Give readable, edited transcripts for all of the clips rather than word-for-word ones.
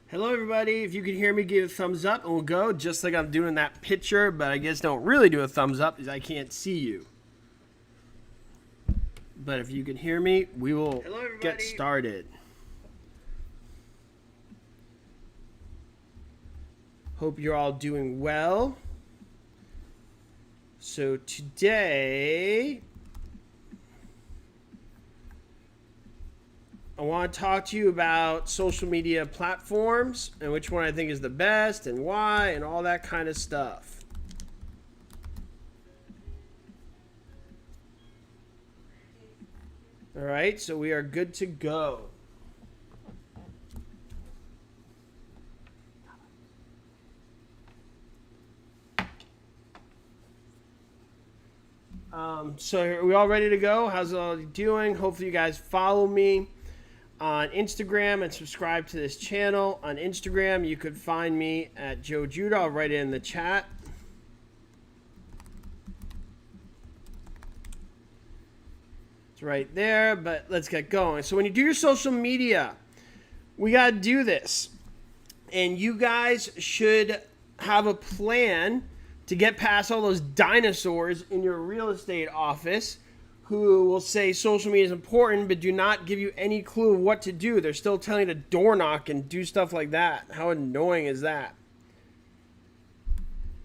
Hello, everybody. If you can hear me, give a thumbs up and we'll go. Just like I'm doing that picture, but I guess don't really do a thumbs up because I can't see you. But if you can hear me, we will get started. Hope you're all doing well. So today, I want to talk to you about social media platforms and which one I think is the best and why and all that kind of stuff. All right, so we are good to go. So are we all ready to go? How's it all doing? Hopefully you guys follow me on Instagram and subscribe to this channel. On Instagram, you could find me at Joe Judah. I'll write it in the chat. It's right there, but let's get going. So when you do your social media, we got to do this. And you guys should have a plan to get past all those dinosaurs in your real estate office who will say social media is important but do not give you any clue of what to do. They're still telling you to door knock and do stuff like that. How annoying is that?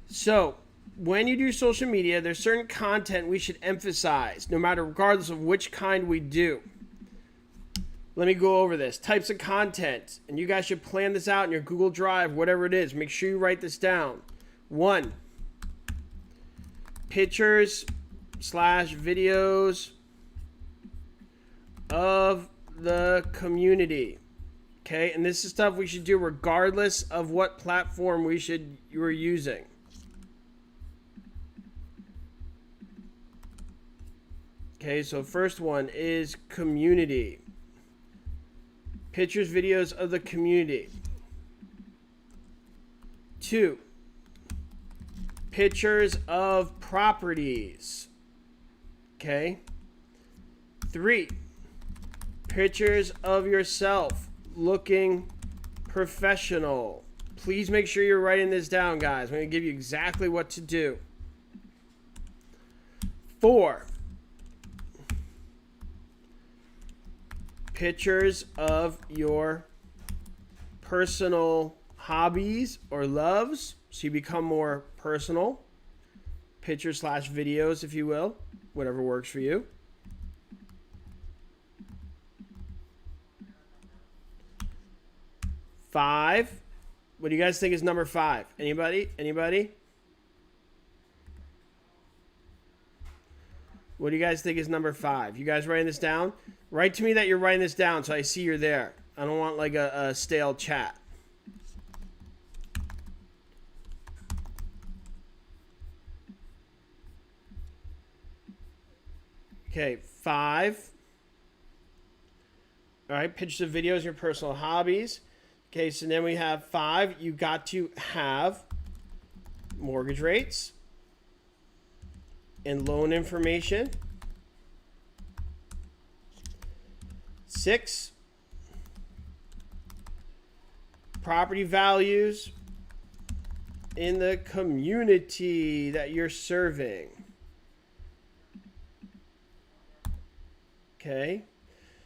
So when you do social media, there's certain content we should emphasize, no matter regardless of which kind we do. Let me go over this. Types of content. And you guys should plan this out in your Google Drive, whatever it is. Make sure you write this down. 1. Pictures/videos of the community. Okay, and this is stuff we should do regardless of what platform you are using. Okay, so first one is community. Pictures, videos of the community. 2. Pictures of properties. Okay. 3. Pictures of yourself looking professional. Please make sure you're writing this down, guys. I'm going to give you exactly what to do. 4. Pictures of your personal hobbies or loves, so you become more personal. Pictures/videos, if you will, whatever works for you. 5. What do you guys think is number 5? Anybody? What do you guys think is number 5? You guys writing this down? Write to me that you're writing this down so I see you're there. I don't want like a stale chat. Okay, 5. All right, pictures of videos, your personal hobbies. Okay, so then we have 5. You got to have mortgage rates and loan information. 6. Property values in the community that you're serving. Okay.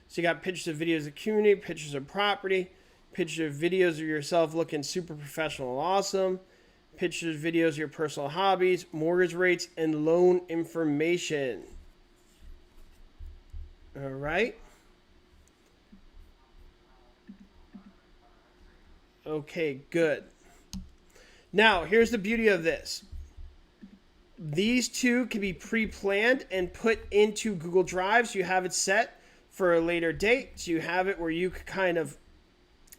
So you got pictures of videos of the community, pictures of property, pictures of videos of yourself looking super professional and awesome, pictures, videos of your personal hobbies, mortgage rates, and loan information. All right. Okay, good. Now, here's the beauty of this. These two can be pre-planned and put into Google Drive, so you have it set for a later date. So you have it where you can kind of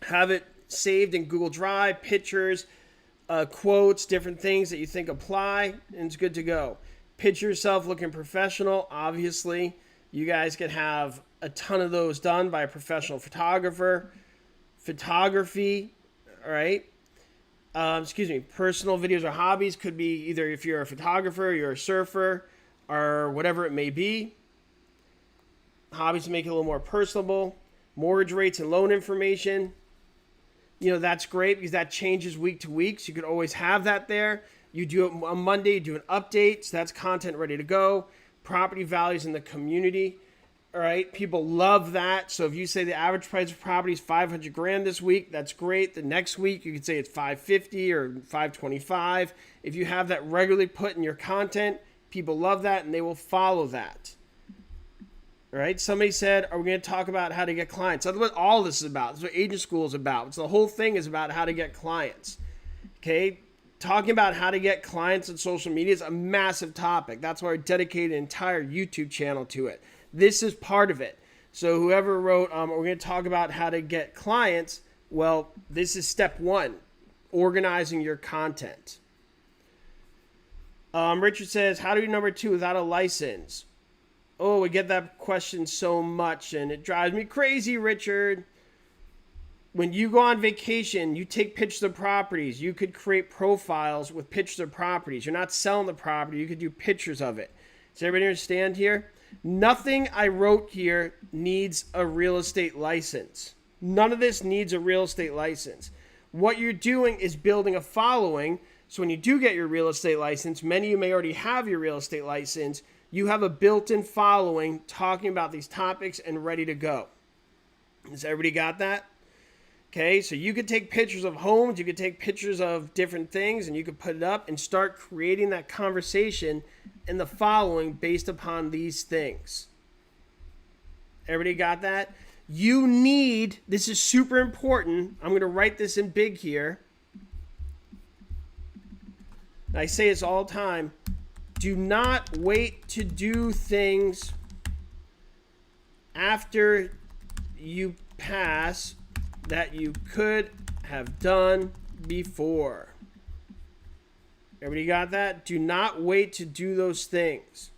have it saved in Google Drive, pictures, quotes, different things that you think apply, and it's good to go. Picture yourself looking professional. Obviously, you guys can have a ton of those done by a professional photographer. Photography, all right? Personal videos or hobbies could be either if you're a photographer, you're a surfer, or whatever it may be. Hobbies to make it a little more personable. Mortgage rates and loan information. that's great because that changes week to week. So you could always have that there. You do it on Monday, you do an update. So that's content ready to go. Property values in the community. All right. People love that. So if you say the average price of property is 500 grand this week, that's great. The next week you could say it's 550 or 525. If you have that regularly put in your content, people love that and they will follow that. All right. Somebody said, are we going to talk about how to get clients? That's what all this is about. That's what Agent School is about. So the whole thing is about how to get clients. Okay. Talking about how to get clients on social media is a massive topic. That's why I dedicated an entire YouTube channel to it. This is part of it. So whoever wrote, we're going to talk about how to get clients. Well, this is step one, organizing your content. Richard says, how do you number 2 without a license? Oh, we get that question so much and it drives me crazy, Richard. When you go on vacation, you take pictures of properties. You could create profiles with pictures of properties. You're not selling the property. You could do pictures of it. Does everybody understand here? Nothing I wrote here needs a real estate license. None of this needs a real estate license. What you're doing is building a following. So when you do get your real estate license, many of you may already have your real estate license. You have a built-in following talking about these topics and ready to go. Has everybody got that? Okay, so you could take pictures of homes, you could take pictures of different things, and you could put it up and start creating that conversation and the following based upon these things. Everybody got that? You need, this is super important. I'm going to write this in big here. I say this all the time. Do not wait to do things after you pass that you could have done before. Everybody got that? Do not wait to do those things.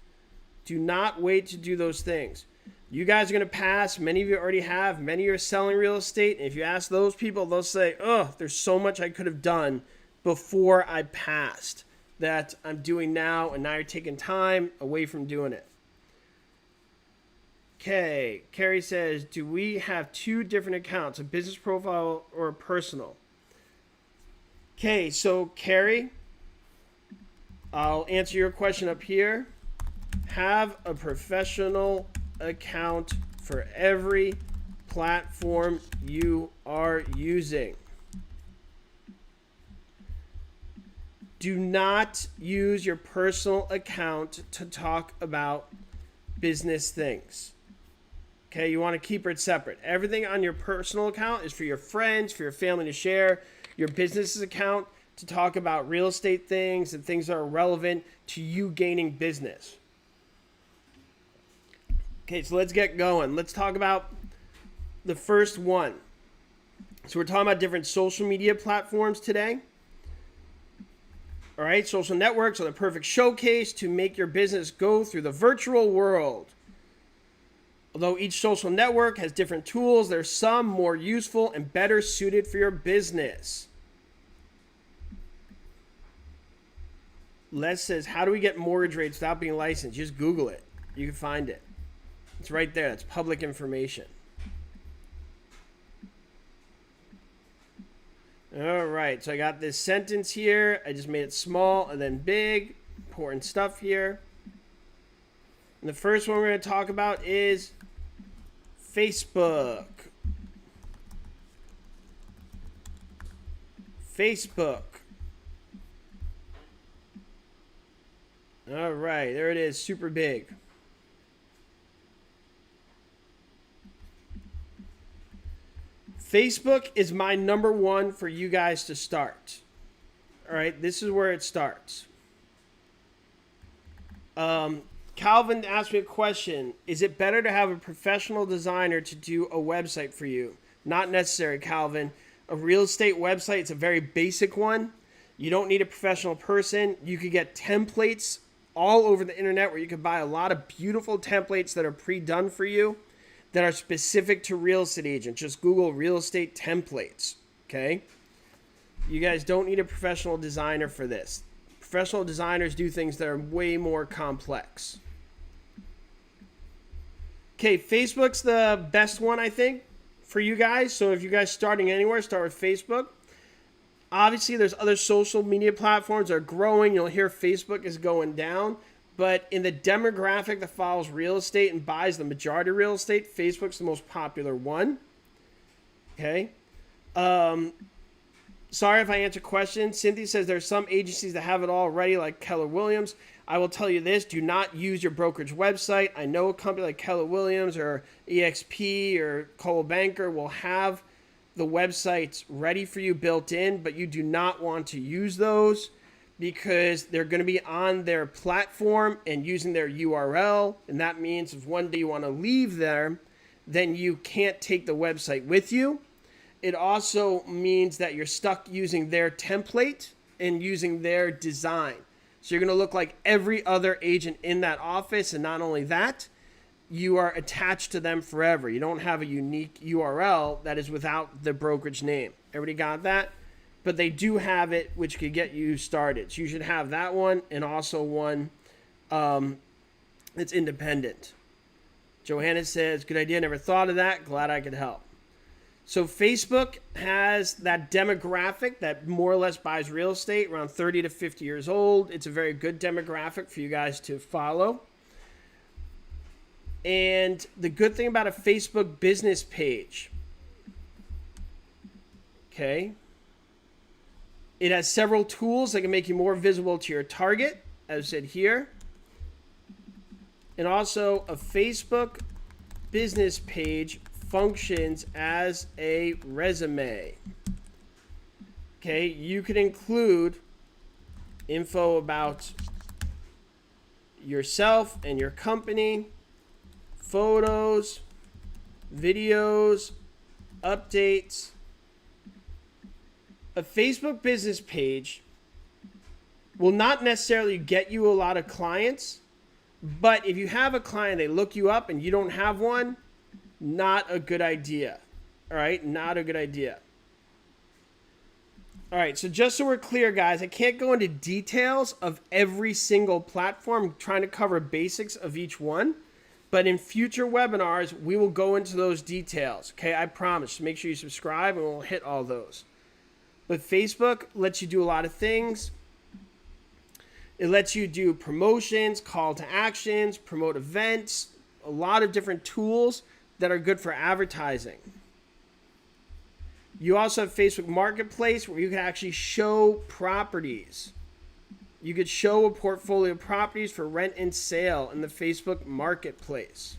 Do not wait to do those things. You guys are going to pass. Many of you already have. Many of you are selling real estate. And if you ask those people, they'll say, oh, there's so much I could have done before I passed that I'm doing now. And now you're taking time away from doing it. Okay, Carrie says, do we have 2 different accounts, a business profile or a personal? Okay, so Carrie, I'll answer your question up here. Have a professional account for every platform you are using. Do not use your personal account to talk about business things. Okay, you want to keep it separate. Everything on your personal account is for your friends, for your family to share. Your business account to talk about real estate things and things that are relevant to you gaining business. Okay, so let's get going. Let's talk about the first one. So we're talking about different social media platforms today. All right, social networks are the perfect showcase to make your business go through the virtual world. Although each social network has different tools, there's some more useful and better suited for your business. Les says, how do we get mortgage rates without being licensed? Just Google it. You can find it. It's right there. That's public information. All right. So I got this sentence here. I just made it small and then big. Important stuff here. And the first one we're going to talk about is Facebook. Facebook. All right, there it is, super big. Facebook is my number one for you guys to start. All right, this is where it starts. Calvin asked me a question. Is it better to have a professional designer to do a website for you? Not necessary, Calvin. A real estate website, it's a very basic one. You don't need a professional person. You could get templates all over the internet where you can buy a lot of beautiful templates that are pre-done for you that are specific to real estate agents. Just Google real estate templates, okay? You guys don't need a professional designer for this. Professional designers do things that are way more complex. Okay, Facebook's the best one, I think, for you guys. So if you guys starting anywhere, start with Facebook. Obviously, there's other social media platforms that are growing. You'll hear Facebook is going down. But in the demographic that follows real estate and buys the majority of real estate, Facebook's the most popular one. Okay. Sorry if I answer questions. Cynthia says there's some agencies that have it all already, like Keller Williams. I will tell you this, do not use your brokerage website. I know a company like Keller Williams or EXP or Coldwell Banker will have the websites ready for you built in, but you do not want to use those because they're going to be on their platform and using their URL. And that means if one day you want to leave there, then you can't take the website with you. It also means that you're stuck using their template and using their design. So you're going to look like every other agent in that office. And not only that, you are attached to them forever. You don't have a unique URL that is without the brokerage name. Everybody got that? But they do have it, which could get you started. So you should have that one and also one that's independent. Johanna says, good idea. Never thought of that. Glad I could help. So Facebook has that demographic that more or less buys real estate around 30 to 50 years old. It's a very good demographic for you guys to follow. And the good thing about a Facebook business page, okay, it has several tools that can make you more visible to your target, as I said here. And also a Facebook business page functions as a resume. Okay, you could include info about yourself and your company, photos, videos, updates. A Facebook business page will not necessarily get you a lot of clients, but if you have a client, they look you up and you don't have one, not a good idea. All right, not a good idea. All right, so just so we're clear, guys, I can't go into details of every single platform. I'm trying to cover basics of each one. But in future webinars, we will go into those details. Okay, I promise. So make sure you subscribe and we'll hit all those. But Facebook lets you do a lot of things. It lets you do promotions, call to actions, promote events, a lot of different tools that are good for advertising. You also have Facebook Marketplace where you can actually show properties. You could show a portfolio of properties for rent and sale in the Facebook Marketplace.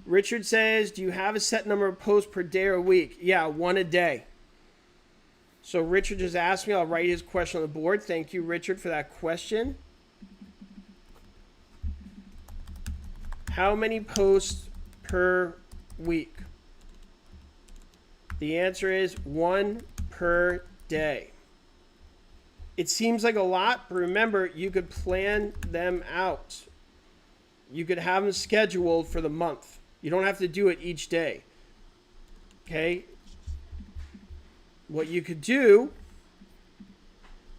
Richard says, do you have a set number of posts per day or week? Yeah, one a day. So Richard just asked me. I'll write his question on the board. Thank you, Richard, for that question. How many posts per week? The answer is one per day. It seems like a lot, but remember, you could plan them out. You could have them scheduled for the month. You don't have to do it each day. Okay? What you could do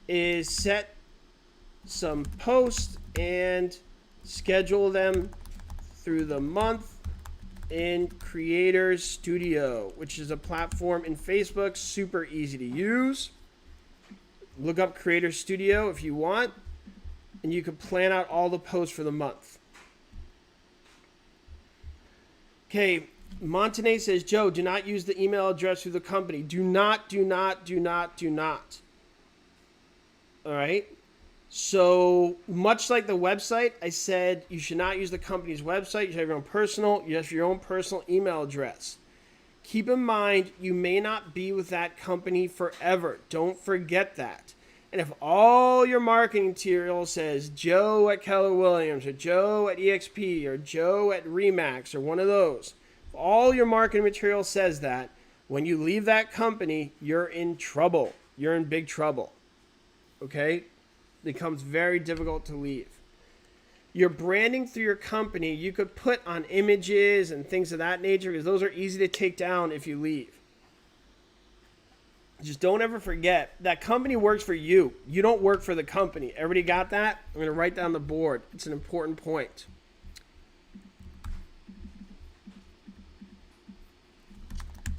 is set some posts and schedule them through the month in Creators Studio, which is a platform in Facebook, super easy to use. Look up Creator Studio if you want, and you can plan out all the posts for the month. Okay, Montenay says, Joe, do not use the email address through the company. Do not. All right. So much like the website, I said you should not use the company's website. You should have your own personal. You have your own personal email address. Keep in mind, you may not be with that company forever. Don't forget that. And if all your marketing material says Joe at Keller Williams or Joe at EXP or Joe at Remax or one of those, if all your marketing material says that, when you leave that company, you're in trouble. You're in big trouble. Okay? It becomes very difficult to leave. Your branding through your company, you could put on images and things of that nature because those are easy to take down if you leave. Just don't ever forget that company works for you. You don't work for the company. Everybody got that? I'm going to write down the board. It's an important point.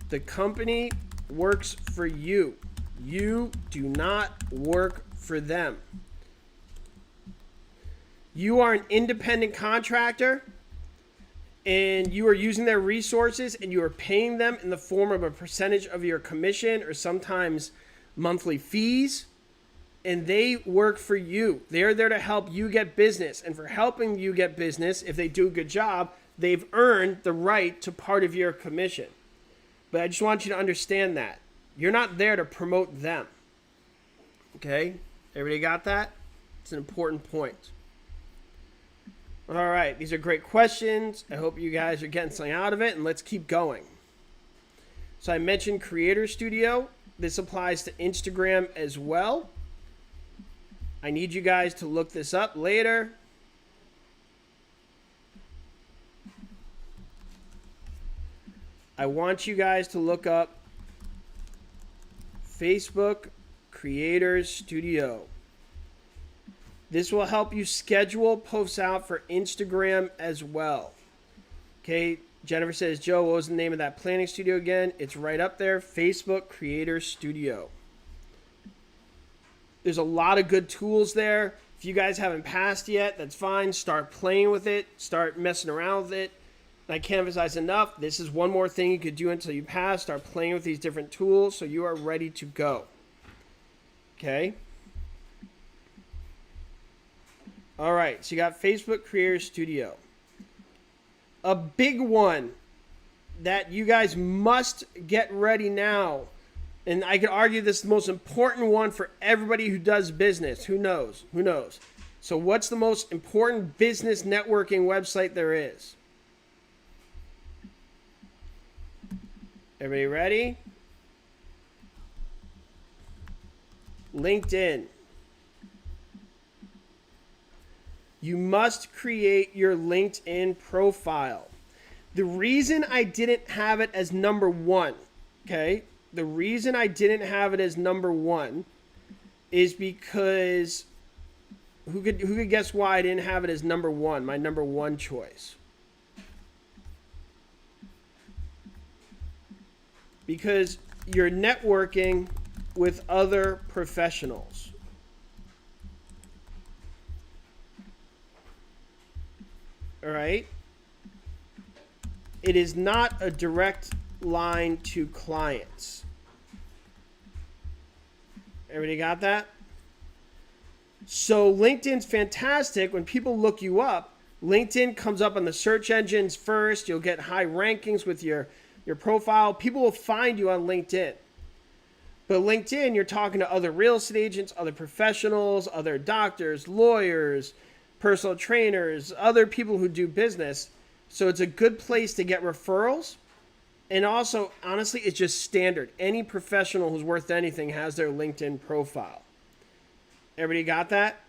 The company works for you. You do not work for them. You are an independent contractor and you are using their resources and you are paying them in the form of a percentage of your commission or sometimes monthly fees, and they work for you. They're there to help you get business, and for helping you get business, if they do a good job, they've earned the right to part of your commission. But I just want you to understand that you're not there to promote them. Okay? Everybody got that? It's an important point. All right, these are great questions. I hope you guys are getting something out of it, and let's keep going. So I mentioned Creator Studio. This applies to Instagram as well. I need you guys to look this up later. I want you guys to look up Facebook Creator Studio. This will help you schedule posts out for Instagram as well. Okay, Jennifer says, Joe, what was the name of that planning studio again? It's right up there, Facebook Creator Studio. There's a lot of good tools there. If you guys haven't passed yet, that's fine. Start playing with it. Start messing around with it. And I can't emphasize enough, this is one more thing you could do until you pass. Start playing with these different tools so you are ready to go. Okay? All right, so you got Facebook Creator Studio. A big one that you guys must get ready now, and I could argue this is the most important one for everybody who does business. Who knows? Who knows? So what's the most important business networking website there is? Everybody ready? LinkedIn. You must create your LinkedIn profile. The reason I didn't have it as number one, okay? The reason I didn't have it as number one is because who could guess why I didn't have it as number one, my number one choice? Because you're networking with other professionals. All right. It is not a direct line to clients. Everybody got that? So LinkedIn's fantastic. When people look you up, LinkedIn comes up on the search engines first. You'll get high rankings with your profile. People will find you on LinkedIn. But LinkedIn, you're talking to other real estate agents, other professionals, other doctors, lawyers, personal trainers, other people who do business. So it's a good place to get referrals. And also, honestly, it's just standard. Any professional who's worth anything has their LinkedIn profile. Everybody got that?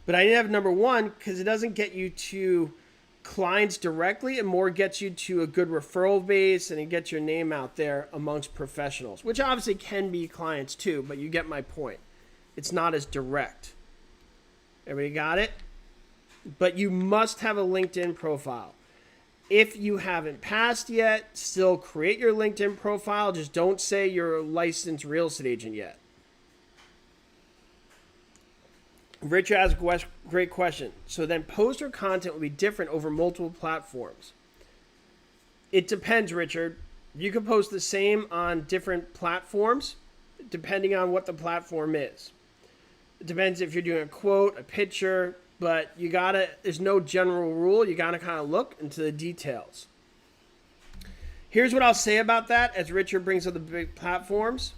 But I didn't have number one because it doesn't get you to clients directly. It more gets you to a good referral base and it gets your name out there amongst professionals, which obviously can be clients too, but you get my point. It's not as direct. Everybody got it? But you must have a LinkedIn profile. If you haven't passed yet, still create your LinkedIn profile. Just don't say you're a licensed real estate agent yet. Richard has a great question. So then poster content will be different over multiple platforms. It depends, Richard. You can post the same on different platforms depending on what the platform is. It depends if you're doing a quote, a picture, but there's no general rule. You gotta kind of look into the details. Here's what I'll say about that as Richard brings up the big platforms.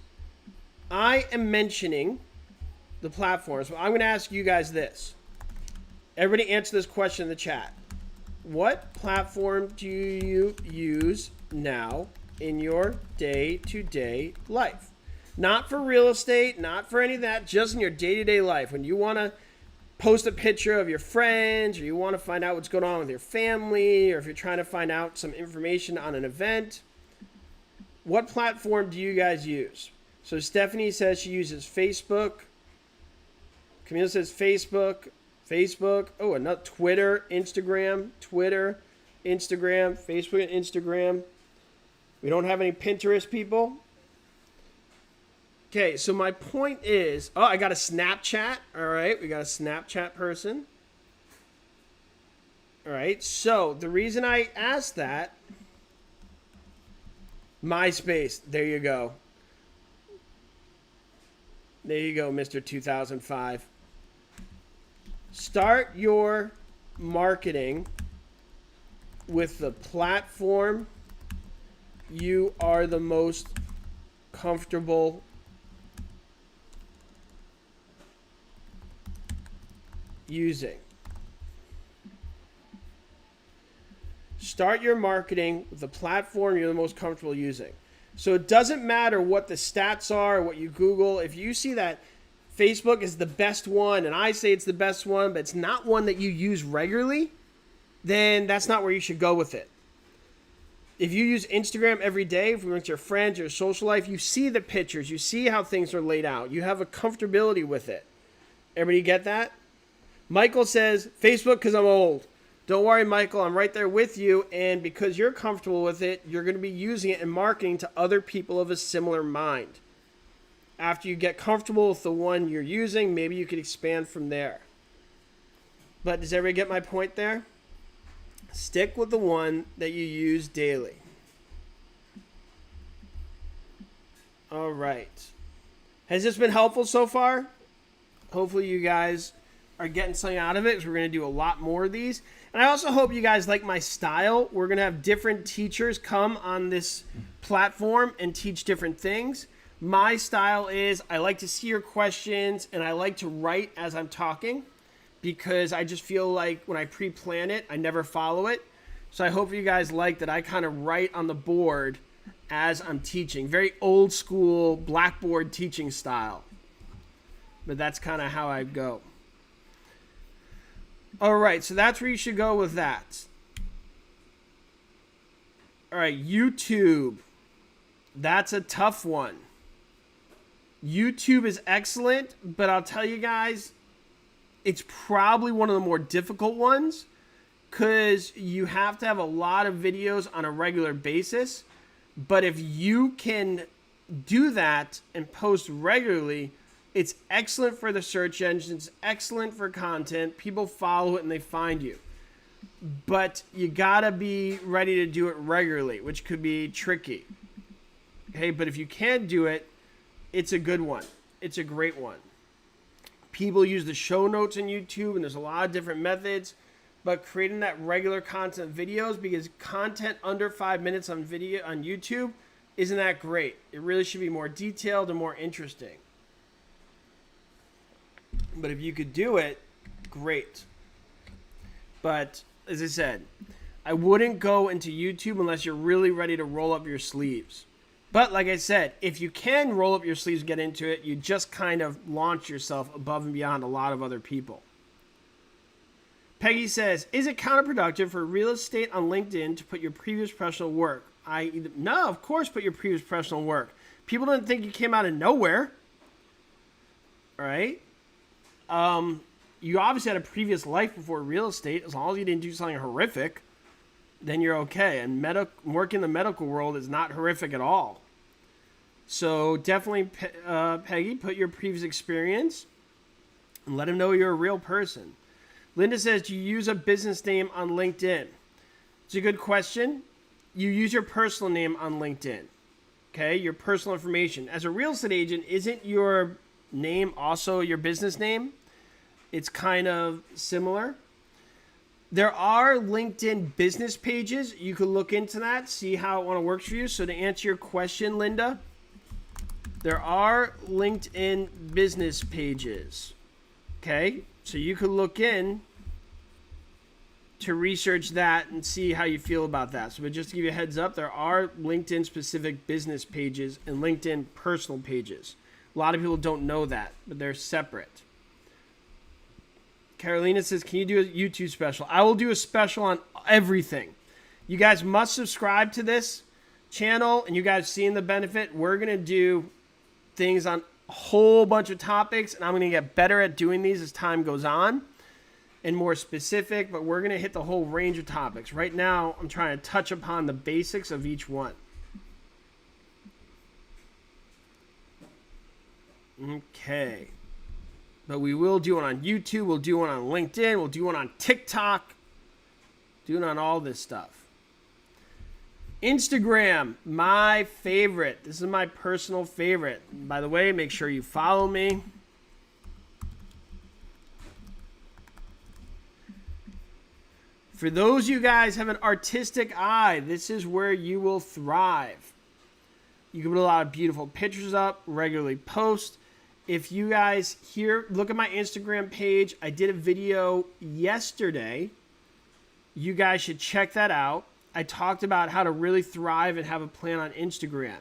I am mentioning the platforms. Well, I'm going to ask you guys this. Everybody answer this question in the chat. What platform do you use now in your day-to-day life? Not for real estate, not for any of that, just in your day-to-day life. When you want to post a picture of your friends, or you want to find out what's going on with your family, or if you're trying to find out some information on an event, what platform do you guys use? So Stephanie says she uses Facebook. Camille says Facebook. Oh, another Twitter, Instagram, Facebook and Instagram. We don't have any Pinterest people. Okay, so my point is, oh, I got a Snapchat. All right, we got a Snapchat person. All right, so the reason I asked that, MySpace, there you go. There you go, Mr. 2005. Start your marketing with the platform you are the most comfortable using. Start your marketing with the platform you're the most comfortable using. So it doesn't matter what the stats are, what you Google. If you see that Facebook is the best one, and I say it's the best one, but it's not one that you use regularly, then that's not where you should go with it. If you use Instagram every day, if you went to your friends, your social life, you see the pictures, you see how things are laid out. You have a comfortability with it. Everybody get that? Michael says, Facebook because I'm old. Don't worry, Michael, I'm right there with you. And because you're comfortable with it, you're going to be using it in marketing to other people of a similar mind. After you get comfortable with the one you're using, maybe you could expand from there. But does everybody get my point there? Stick with the one that you use daily. All right. Has this been helpful so far? Hopefully you guys are getting something out of it, because we're going to do a lot more of these. And I also hope you guys like my style. We're going to have different teachers come on this platform and teach different things. My style is I like to see your questions, and I like to write as I'm talking, because I just feel like when I pre-plan it, I never follow it. So I hope you guys like that I kind of write on the board as I'm teaching. Very old school blackboard teaching style. But that's kind of how I go. All right, so that's where you should go with that. All right, YouTube. That's a tough one. YouTube is excellent, but I'll tell you guys, it's probably one of the more difficult ones, because you have to have a lot of videos on a regular basis. But if you can do that and post regularly, it's excellent for the search engines, excellent for content. People follow it and they find you. But you gotta be ready to do it regularly, which could be tricky. Okay, but if you can do it, it's a good one. It's a great one. People use the show notes on YouTube, and there's a lot of different methods. But creating that regular content videos, because content under 5 minutes on video on YouTube isn't that great. It really should be more detailed and more interesting. But if you could do it, great. But as I said, I wouldn't go into YouTube unless you're really ready to roll up your sleeves. But like I said, if you can roll up your sleeves and get into it, you just kind of launch yourself above and beyond a lot of other people. Peggy says, is it counterproductive for real estate on LinkedIn to put your previous professional work? No, of course put your previous professional work. People didn't think you came out of nowhere. All right? You obviously had a previous life before real estate. As long as you didn't do something horrific, then you're okay. And working in the medical world is not horrific at all. So definitely, Peggy, put your previous experience and let them know you're a real person. Linda says, do you use a business name on LinkedIn? It's a good question. You use your personal name on LinkedIn. Okay, your personal information. As a real estate agent, isn't your name also your business name? It's kind of similar. There are LinkedIn business pages. You can look into that, see how it works for you. So to answer your question, Linda, there are LinkedIn business pages. Okay, so you could look in to research that and see how you feel about that. So but just to give you a heads up, there are LinkedIn specific business pages and LinkedIn personal pages. A lot of people don't know that, but they're separate. Carolina says, can you do a YouTube special? I will do a special on everything. You guys must subscribe to this channel, and you guys seeing the benefit. We're going to do things on a whole bunch of topics, and I'm going to get better at doing these as time goes on and more specific, but we're going to hit the whole range of topics. Right now, I'm trying to touch upon the basics of each one. Okay. But we will do one on YouTube. We'll do one on LinkedIn. We'll do one on TikTok. Doing on all this stuff. Instagram, my favorite. This is my personal favorite. By the way, make sure you follow me. For those of you guys have an artistic eye, this is where you will thrive. You can put a lot of beautiful pictures up, regularly post. If you guys here, look at my Instagram page. I did a video yesterday. You guys should check that out. I talked about how to really thrive and have a plan on Instagram.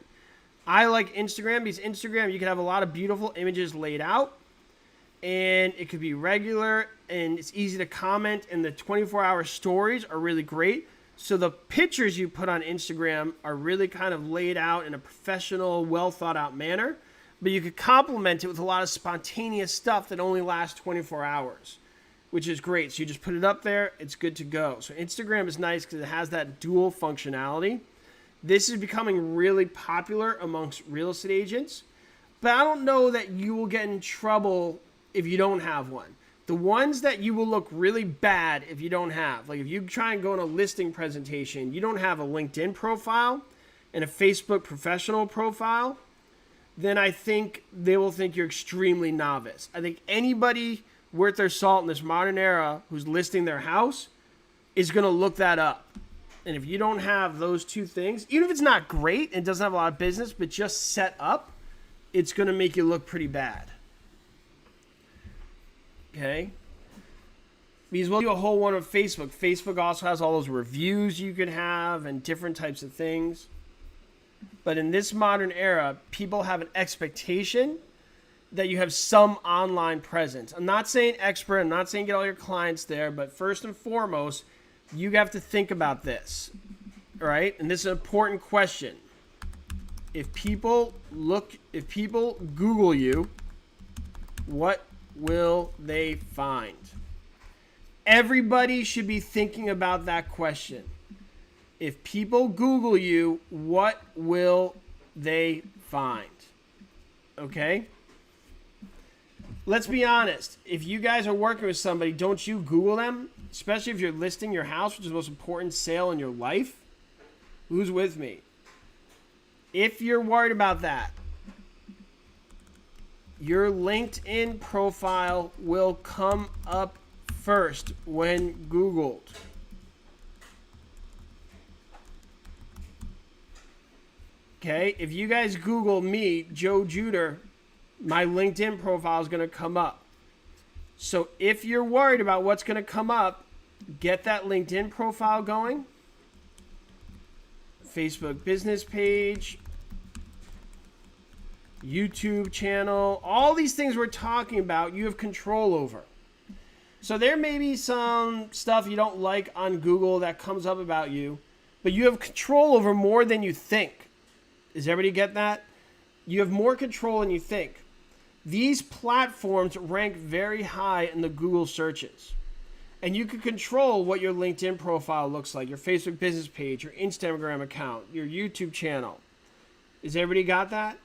I like Instagram because Instagram, you can have a lot of beautiful images laid out, and it could be regular, and it's easy to comment, and the 24-hour stories are really great. So the pictures you put on Instagram are really kind of laid out in a professional, well thought out manner, but you could complement it with a lot of spontaneous stuff that only lasts 24 hours. Which is great. So you just put it up there, it's good to go. So Instagram is nice because it has that dual functionality. This is becoming really popular amongst real estate agents, but I don't know that you will get in trouble if you don't have one. The ones that you will look really bad if you don't have, like if you try and go on a listing presentation, you don't have a LinkedIn profile and a Facebook professional profile, then I think they will think you're extremely novice. I think anybody worth their salt in this modern era who's listing their house is going to look that up. And if you don't have those two things, even if it's not great and doesn't have a lot of business, but just set up, it's going to make you look pretty bad. Okay? Because we'll do a whole one of Facebook. Facebook also has all those reviews you can have and different types of things. But in this modern era, people have an expectation that you have some online presence. I'm not saying expert, I'm not saying get all your clients there, but first and foremost, you have to think about this, all right? And this is an important question. If people Google you, what will they find? Everybody should be thinking about that question. If people Google you, what will they find? Okay? Let's be honest. If you guys are working with somebody, don't you Google them? Especially if you're listing your house, which is the most important sale in your life. Who's with me? If you're worried about that, your LinkedIn profile will come up first when Googled. Okay, if you guys Google me, Joe Juder, my LinkedIn profile is going to come up. So if you're worried about what's going to come up, get that LinkedIn profile going. Facebook business page, YouTube channel, all these things we're talking about, you have control over. So there may be some stuff you don't like on Google that comes up about you, but you have control over more than you think. Does everybody get that? You have more control than you think. These platforms rank very high in the Google searches. And you can control what your LinkedIn profile looks like, your Facebook business page, your Instagram account, your YouTube channel. Is everybody got that?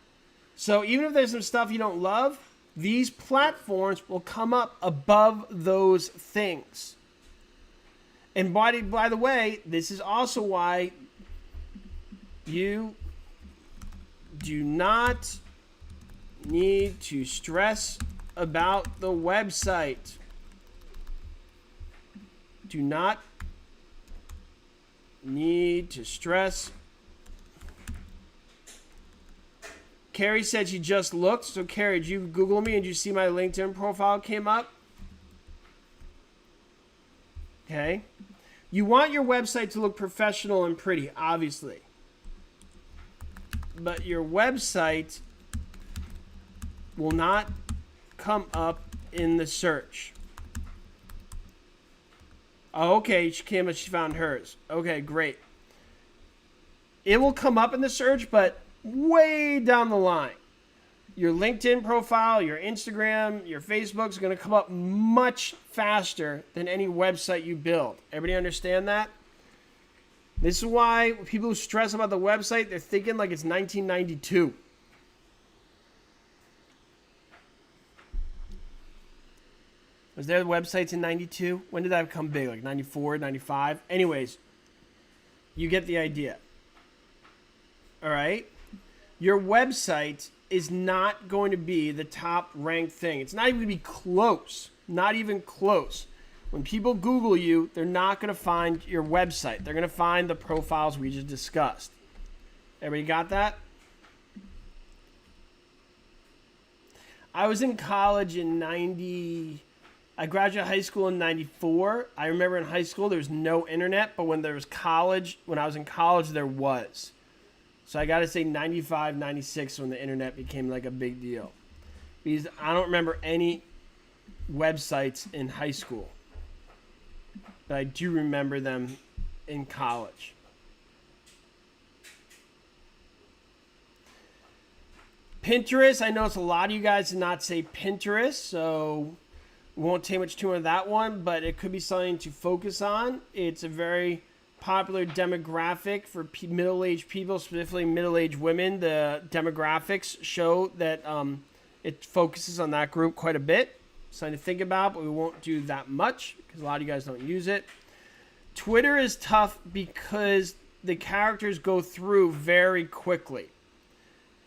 So even if there's some stuff you don't love, these platforms will come up above those things. And by the way, this is also why you do not need to stress about the website. Do not need to stress. Carrie said she just looked. So Carrie, did you Google me and did you see my LinkedIn profile came up? Okay. You want your website to look professional and pretty, obviously. But your website will not come up in the search. Oh, okay, she came and she found hers. Okay, great. It will come up in the search, but way down the line. Your LinkedIn profile, your Instagram, your Facebook is going to come up much faster than any website you build. Everybody understand that? This is why people who stress about the website, they're thinking like it's 1992. Was there websites in 92? When did that become big? Like 94, 95? Anyways, you get the idea. All right? Your website is not going to be the top ranked thing. It's not even going to be close. Not even close. When people Google you, they're not going to find your website. They're going to find the profiles we just discussed. Everybody got that? I was in college in 90. I graduated high school in 94. I remember in high school there was no internet, but when there was college, when I was in college, there was. So I got to say 95, 96 when the internet became like a big deal. Because I don't remember any websites in high school. But I do remember them in college. Pinterest, I noticed a lot of you guys did not say Pinterest, so we won't take much too much of that one, but it could be something to focus on. It's a very popular demographic for middle-aged people, specifically middle-aged women. The demographics show that it focuses on that group quite a bit. Something to think about, but we won't do that much because a lot of you guys don't use it. Twitter is tough because the characters go through very quickly.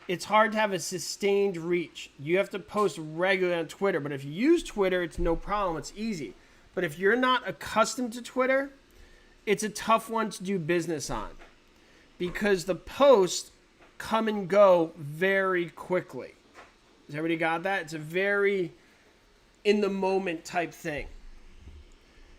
It's hard to have a sustained reach. You have to post regularly on Twitter, but if you use Twitter, it's no problem. It's easy. But if you're not accustomed to Twitter, it's a tough one to do business on because the posts come and go very quickly. Has everybody got that? It's a very in the moment type thing.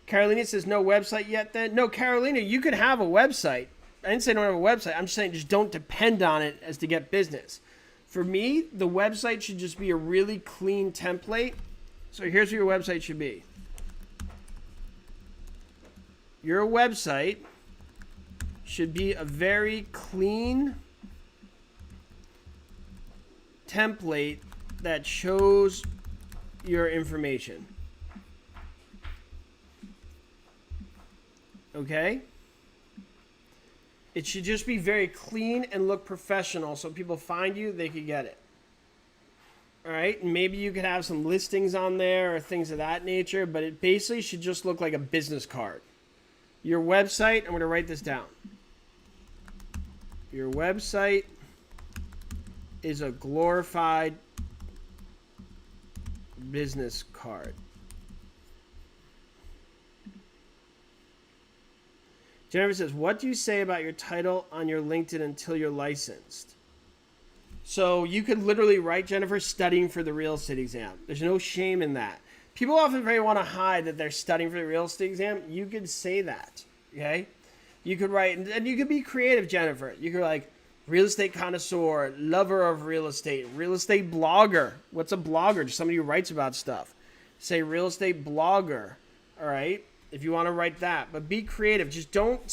Carolina says no website yet then. No, Carolina, you could have a website. I didn't say don't have a website. I'm just saying just don't depend on it as to get business. For me, the website should just be a really clean template. So here's what your website should be. Your website should be a very clean template that shows your information. Okay? It should just be very clean and look professional so people find you, they could get it. All right? And maybe you could have some listings on there or things of that nature, but it basically should just look like a business card. Your website, I'm going to write this down. Your website is a glorified business card. Jennifer says, what do you say about your title on your LinkedIn until you're licensed? So you could literally write, Jennifer, studying for the real estate exam. There's no shame in that. People often very want to hide that they're studying for the real estate exam. You could say that, okay? You could write, and you could be creative, Jennifer. You could like, real estate connoisseur, lover of real estate blogger. What's a blogger? Just somebody who writes about stuff. Say real estate blogger, all right? If you want to write that, but be creative. Just don't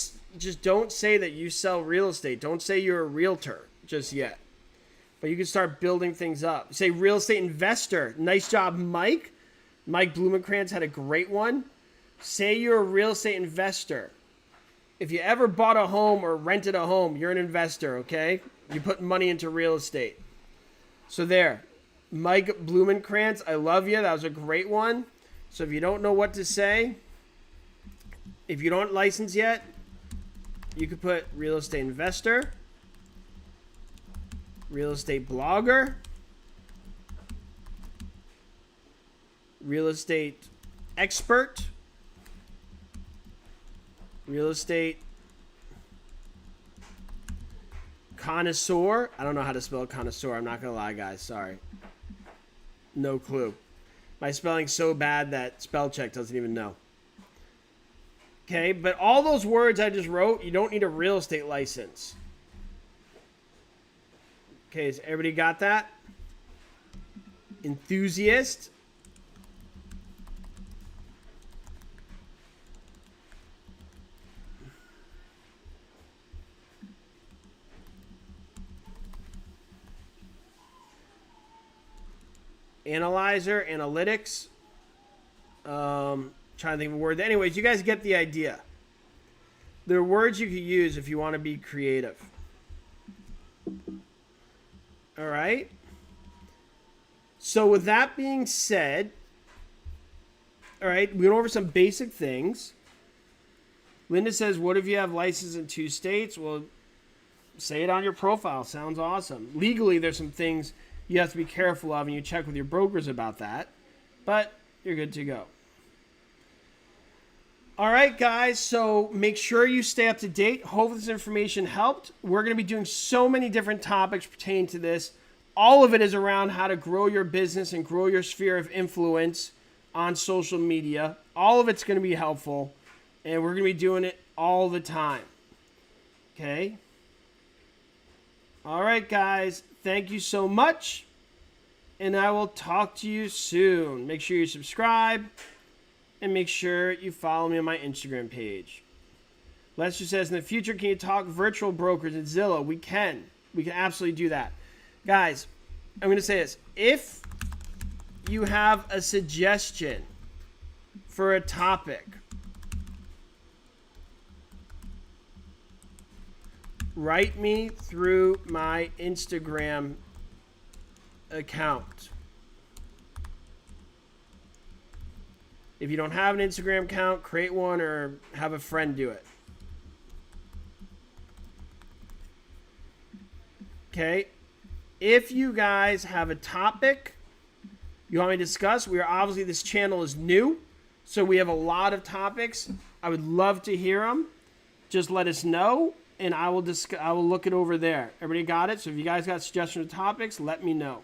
say that you sell real estate. Don't say you're a realtor just yet. But you can start building things up. Say real estate investor. Nice job, Mike. Mike Blumenkrantz had a great one. Say you're a real estate investor. If you ever bought a home or rented a home, you're an investor, okay? You put money into real estate. So there. Mike Blumenkrantz, I love you. That was a great one. So if you don't know what to say, if you don't license yet, you could put real estate investor, real estate blogger, real estate expert, real estate connoisseur. I don't know how to spell connoisseur. I'm not going to lie, guys. Sorry. No clue. My spelling's so bad that spell check doesn't even know. Okay, but all those words I just wrote, you don't need a real estate license. Okay, has everybody got that? Enthusiast. Analyzer, analytics. Trying to think of a word. Anyways, you guys get the idea. There are words you could use if you want to be creative. All right. So with that being said, All right, we went over some basic things. Linda says, what if you have license in 2 states? Well, say it on your profile. Sounds awesome. Legally, there's some things you have to be careful of, and you check with your brokers about that. But you're good to go. All right, guys, so make sure you stay up to date. Hope this information helped. We're going to be doing so many different topics pertaining to this. All of it is around how to grow your business and grow your sphere of influence on social media. All of it's going to be helpful, and we're going to be doing it all the time. Okay? All right, guys, thank you so much, and I will talk to you soon. Make sure you subscribe, and make sure you follow me on my Instagram page. Lester says, in the future, can you talk virtual brokers at Zillow? We can. We can absolutely do that. Guys, I'm going to say this. If you have a suggestion for a topic, write me through my Instagram account. If you don't have an Instagram account, create one or have a friend do it. Okay? If you guys have a topic you want me to discuss, obviously this channel is new, so we have a lot of topics. I would love to hear them. Just let us know, and I will look it over there. Everybody got it? So if you guys got suggestions of topics, let me know.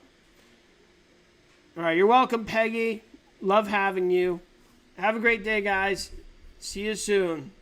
All right, you're welcome, Peggy. Love having you. Have a great day, guys. See you soon.